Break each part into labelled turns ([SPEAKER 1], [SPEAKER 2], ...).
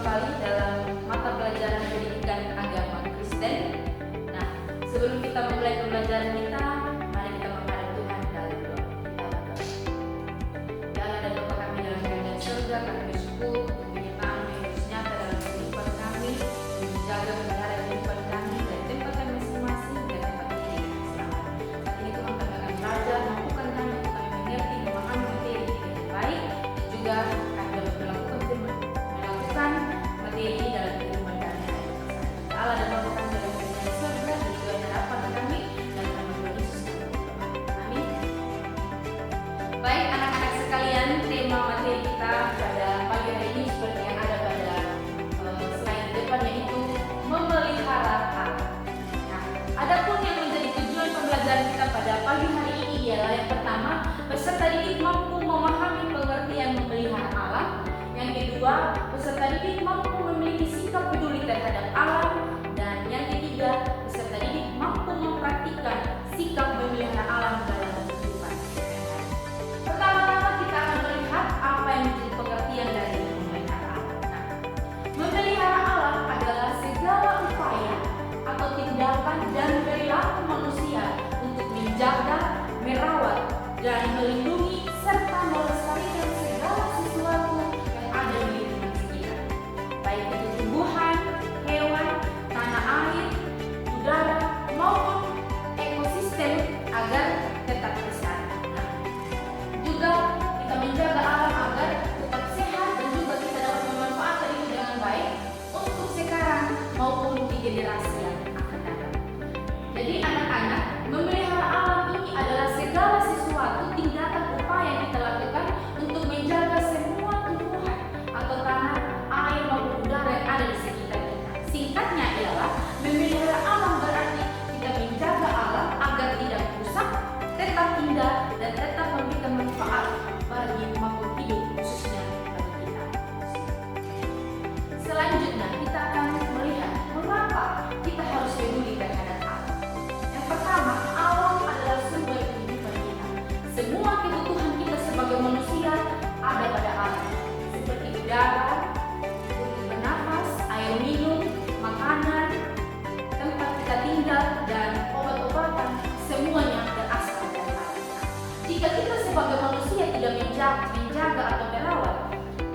[SPEAKER 1] kembali dalam mata pelajaran pendidikan agama Kristen. Nah, sebelum kita memulai pembelajaran kita, mari kita menghadap Tuhan dalam doa. Ya Allah dan Bapa kami dalam kerajaan surga, kami bersyukur untuk penyertaan yang terus nyata dalam kehidupan kami, menjaga pelihara kehidupan kami dari tempat kami masing-masing dan tempat ini dengan selamat. Saat ini Tuhan kami akan belajar, mampukan kami untuk kami mengerti, memahami materi dengan baik, dan juga kami dapat melakukan materi ini dalam kehidupan kami. Ya Allah dan Bapa kami dalam kerajaan surga, dan juga harapan kami dan nama Tuhan Yesus. Amin. Baik anak-anak sekalian, tema materi kita pada pagi hari ini seperti yang ada pada slide di depan, yaitu memelihara anak. Nah, adapun yang menjadi tujuan pembelajaran kita pada pagi hari ini ialah yang pertama, peserta didik mampu memahami pengertian memelihara alam. Yang kedua, peserta didik mampu memiliki sikap peduli terhadap alam. Dan yang ketiga, peserta didik mampu mempraktikkan sikap memelihara alam dalam kehidupan. Pertama-tama kita akan melihat apa yang menjadi pengertian dari memelihara alam. Nah, memelihara alam adalah segala upaya atau tindakan dan perilaku manusia untuk menjaga, merawat, dan melindungi serta melestarikan segala sesuatu yang ada di lingkungan sekitar, baik itu tumbuhan, hewan, tanah air, udara, maupun ekosistem agar tetap lestari. Nah, juga kita menjaga alam agar tetap sehat dan juga kita dapat memanfaatkan itu dengan baik untuk sekarang maupun di generasi yang akan datang. Jadi anak-anak, memelihara alam ini adalah segala sesuatu tindakan upaya yang kita lakukan untuk menjaga semua tumbuhan atau tanah, air maupun udara yang ada di sekitar kita. Singkatnya ialah memelihara alam berarti kita menjaga alam agar tidak rusak, tetap indah dan tetap memberikan manfaat bagi makhluk hidup, khususnya bagi kita. Selanjutnya kita akan melihat mengapa kita harus peduli terhadap alam. Yang pertama, alam adalah sumber kehidupan kita. Semua kebutuhan kita sebagai manusia ada pada alam, seperti udara untuk bernafas, air minum, makanan, tempat kita tinggal, dan obat-obatan, semuanya berasal dari alam. Jika kita sebagai manusia tidak menjaga atau merawat,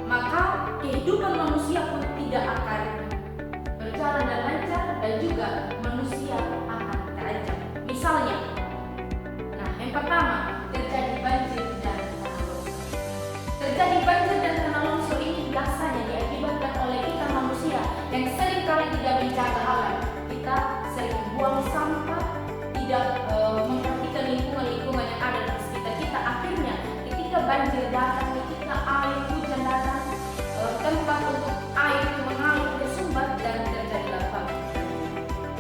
[SPEAKER 1] maka kehidupan manusia pun tidak akan berjalan dan lancar, dan juga manusia akan terancam. Misalnya, nah yang pertama, terjadi banjir dan tanah longsor. Terjadi banjir dan tanah longsor ini biasanya diakibatkan oleh kita manusia yang seringkali tidak menjaga alam. Kita sering buang sampah, tidak memperhatikan lingkungan yang ada di sekitar kita. Akhirnya ketika banjir datang, ketika air hujan datang, tempat untuk air itu mengalir tersumbat dan terjadilah banjir.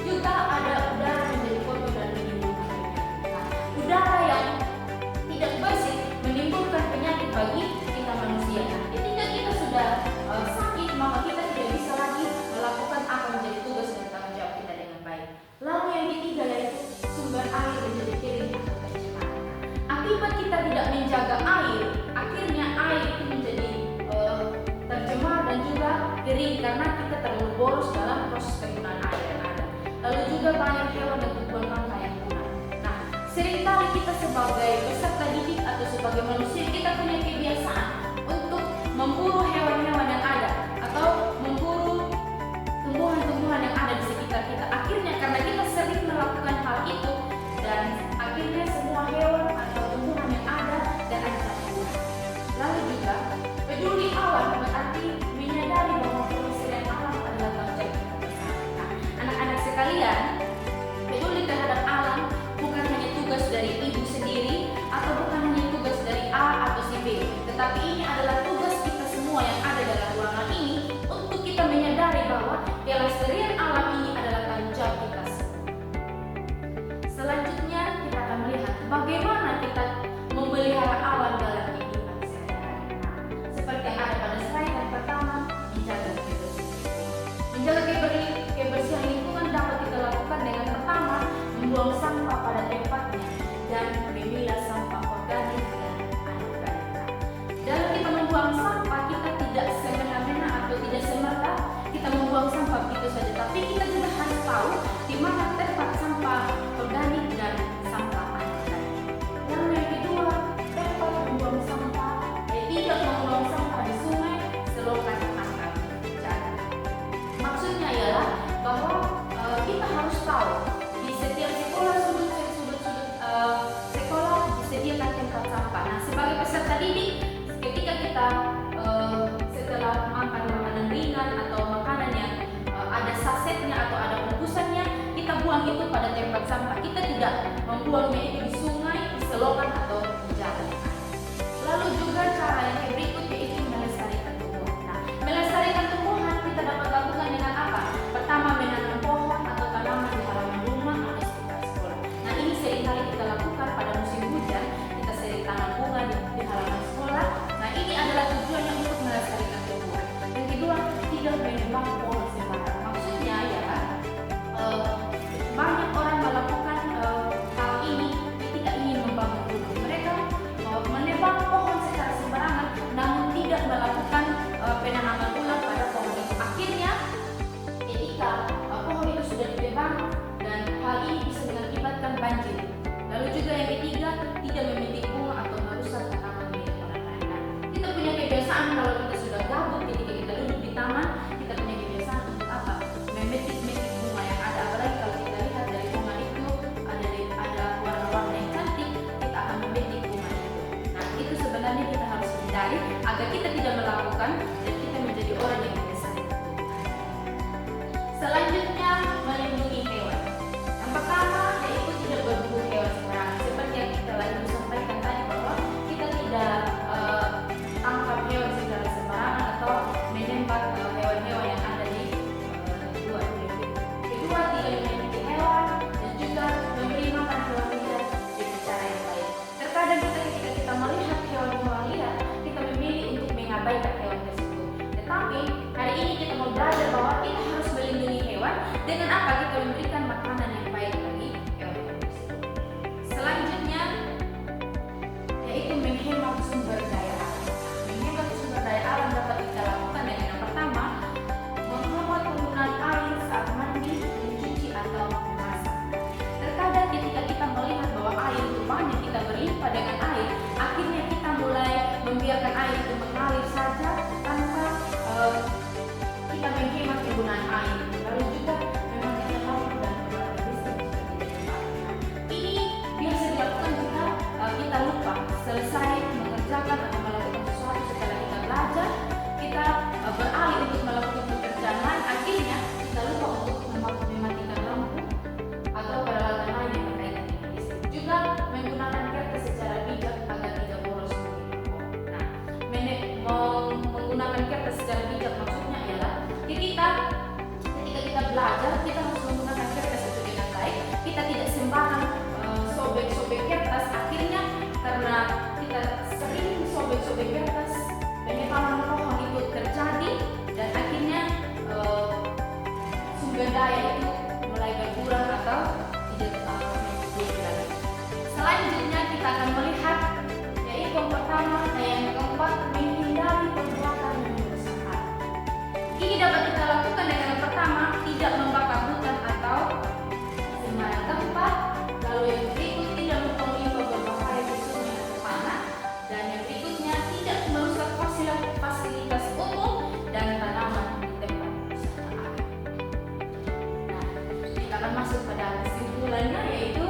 [SPEAKER 1] Juga ada udara menjadi kotor dan menimbulkan penyakit. Nah, udara yang tidak bersih menimbulkan penyakit bagi kita manusia. Nah, ketika kita sudah sakit, maka kita tidak bisa lagi melakukan apa menjadi tugas dan tanggung jawab kita dengan baik. Lalu yang ketiga yaitu sumber air menjadi kering atau tercemar. Akibat kita tidak menjaga air, akhirnya air itu menjadi tercemar dan juga kering karena kita terlalu boros dalam proses penggunaan air yang ada. Lalu juga banyak hewan dan tumbuhan langka yang punah. Nah, seringkali kita sebagai peserta didik atau sebagai manusia, kita punya kebiasaan untuk memburu hewan-hewan yang ada atau memburu tumbuhan-tumbuhan yang ada di sekitar kita. Akhirnya karena kita sering melakukan hal itu, dan akhirnya semua hewan atau tumbuhan yang ada dan ada punah. Lalu juga peduli alam berarti menyadari bahwa pelestarian alam adalah tanggung jawab kita bersama. Nah, anak-anak sekalian, peduli terhadap alam bukan hanya tugas dari ibu sendiri atau bukan hanya tugas dari A atau si B, tetapi ini adalah tugas kita semua yang ada bahwa kita harus tahu di setiap sekolah sudut-sudut sekolah disediakan tempat sampah. Nah, sebagai peserta didik, ketika kita setelah makan makanan ringan atau makanan yang ada sasetnya atau ada bungkusannya, kita buang itu pada tempat sampah. Kita tidak membuangnya itu di sungai, di selokan atau di jalan. Lalu juga cara yang berikut yaitu melestarikan tumbuhan. Nah, melestarikan tumbuhan kita dapat lakukan dengan apa? Pertama, menanam pohon atau tanaman di halaman rumah atau sekitar sekolah. Nah, ini seringkali kita lakukan pada musim hujan. Kita sering tanam bunga di halaman sekolah. Nah, ini adalah tujuannya untuk melestarikan tumbuhan. Yang kedua, tidak menebang pohon sembarangan. Maksudnya ya, banyak orang melakukan hal ini ketika ingin membangun rumah. Mereka menebang pohon secara sembarangan, namun tidak melakukan penanaman ulang pada pohon itu. Akhirnya, ketika pohon itu sudah ditebang, dan hal ini bisa mengakibatkan banjir. Lalu juga yang ketiga, tidak memetik bunga atau merusak tanaman milik orang lain. Nah, kita punya kebiasaan kalau kita sudah gabut ketika kita duduk di taman, kita punya kebiasaan untuk apa? Memetik bunga yang ada. Apalagi kalau kita lihat dari bunga itu ada warna-warna yang cantik, kita akan memetik bunga itu. Nah, itu sebenarnya kita harus hindari agar kita tidak melakukan dan kita menjadi orang yang melestarikan tumbuhan. Selanjutnya, melindungi hewan. Yang pertama yaitu tidak berburu hewan sembarangan. Seperti yang kita lagi sampaikan tadi bahwa kita tidak tangkap hewan secara sembarangan atau menembak hewan-hewan yang ada di luar. Kedua, tidak memiliki hewan dan juga memberi makan hewan liar dengan cara yang baik. Terkadang ketika kita melihat hewan-hewan liar, kita memilih untuk mengabaikan hewan tersebut. Tetapi hari ini kita mau belajar bahwa kita harus melindungi hewan dengan apa? Kita memberikan makanan yang baik bagi hewan tersebut. Selanjutnya yaitu menghemat sumber daya alam. Menghemat sumber daya alam dapat kita lakukan dengan yang pertama, menghemat penggunaan air saat mandi, mencuci atau memasak. Terkadang ketika kita melihat bahwa air itu banyak, kita berlimpah dengan air, akhirnya kita mulai membiarkan air itu mengalir saja tanpa kita menghemat penggunaan air. Lalu juga mematikan lampu dan peralatan listrik jika tidak dipakai. Ini biasa dilakukan jika kita lupa selesai mengerjakan atau melakukan sesuatu setelah kita belajar, kita beralih untuk melakukan pekerjaan lain, akhirnya kita lupa untuk mematikan lampu atau peralatan lain yang berkaitan dengan listrik. Juga menggunakan kertas secara bijak agar tidak boros begitu. Nah, menggunakan kertas secara bijak maksudnya ialah ketika kita belajar, kita harus menggunakan kertas itu dengan baik. Kita tidak sembarang sobek-sobek kertas. Akhirnya karena kita sering sobek-sobek kertas, penebangan pohon itu terjadi dan akhirnya sumber daya itu mulai berkurang atau tidak mencukupi lagi. Selanjutnya kita akan melihat yaitu yang pertama dan yang keempat, menghindari perbuatan yang merusak alam. Ini dapat kita lakukan dengan yang pertama, tidak membakar hutan atau sembarang tempat. Lalu yang berikut, tidak membuang limbah berbahaya di sungai atau tanah. Dan yang berikutnya, tidak merusak fasilitas umum dan tanaman di tempat wisata alam. Nah, kita akan masuk pada kesimpulannya, yaitu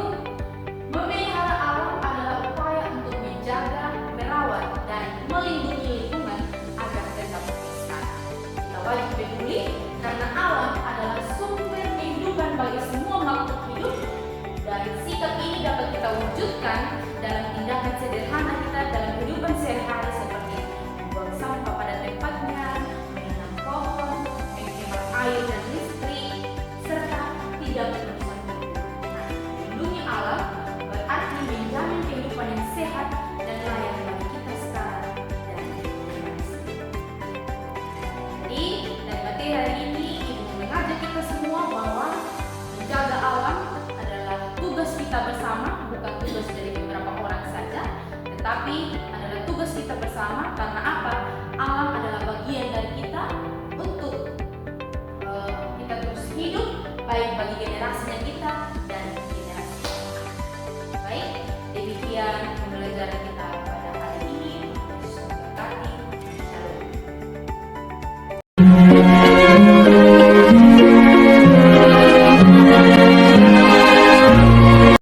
[SPEAKER 1] memelihara alam adalah upaya untuk menjaga, merawat, dan melindungi lingkungan agar tetap lestari. Kita wajib peduli karena alam adalah sumber kehidupan bagi semua makhluk hidup, dan sikap ini dapat kita wujudkan dalam tindakan sederhana kita dalam kehidupan sehari-hari seperti membuang sampah pada tempatnya, menanam pohon, menghemat air dan listrik, serta tidak merusak lingkungan. Nah, melindungi alam berarti menjamin kehidupan yang sehat dan layak bagi kita sekarang dan generasi. Jadi, dari materi hari ini, Ibu mengajak kita semua bahwa menjaga alam adalah tugas kita bersama, bukan tugas dari beberapa orang saja, tetapi adalah tugas kita bersama. Karena apa? Alam adalah bagian dari kita untuk kita terus hidup, baik bagi generasinya kita dan generasi kita. Baik, demikian pembelajaran kita pada hari ini. Tuhan Yesus memberkati. Shalom.